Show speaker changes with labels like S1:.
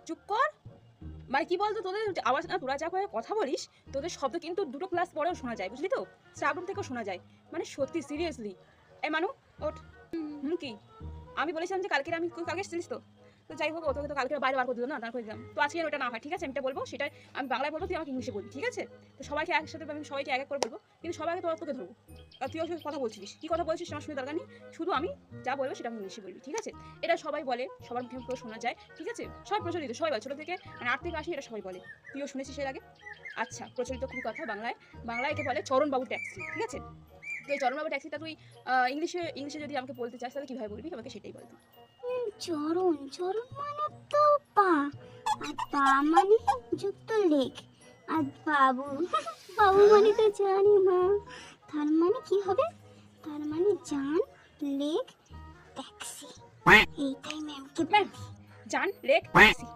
S1: চুপ কর। মানে কি বলতো, তোদের আওয়াজ না তোরা যা করে কথা বলিস, তোদের শব্দ কিন্তু দুটো ক্লাস পরেও শোনা যায়, বুঝলি তো? স্টাফ রুম থেকেও শোনা যায়। মানে সত্যি সিরিয়াসলি। মানু, ওঠ। কি আমি বলেছিলাম যে কালকে আমি কালকে এসেছিলিস তো? তো যাই হোক, তোকে তো কালকে বাইরে বার করে দিল না, দাঁড় করে দিলাম। তো আজকে ওটা না হয়, ঠিক আছে? আমি এটা বলবো, সেটা আমি বাংলায় বলবো, তুই আমাকে ইংলিশে বলবি, ঠিক আছে? তো সবাইকে একসাথে, আমি সবাইকে এক এক করে বলবো, কিন্তু সবাইকে তোকে ধরবো। আর তুইও কথা বলছিস, কি কথা বলছিস আমার শুনে দরকার নেই। শুধু আমি যা বলবো সেটা আমি ইংলিশে বলবি, ঠিক আছে? এটা সবাই বলে, সবার মুখে মুখে শোনা যায়, ঠিক আছে? সবাই প্রচলিত, সবাই বলে, ছোটো থেকে মানে 8 থেকে 80 এটা সবাই বলে। তুইও শুনেছিস এর আগে? আচ্ছা, প্রচলিত খুবই কথা বাংলায় একে বলে চরণবাবু ট্যাক্সি, ঠিক আছে? তো এই চরণবাবু ট্যাক্সিটা তুই ইংলিশে যদি আমাকে বলতে চাস তাহলে কীভাবে বলবি, আমাকে সেটাই বলবি।
S2: চরণ চরণ মানে তো পা, আর পা মানে যুক্ত লেগ, আর বাবু বাবু মানে তো জানি মা। তার মানে কি হবে? তার মানে জান লেগ ট্যাক্সি। এইটাই ম্যামকে
S1: জান লেগ ট্যাক্সি।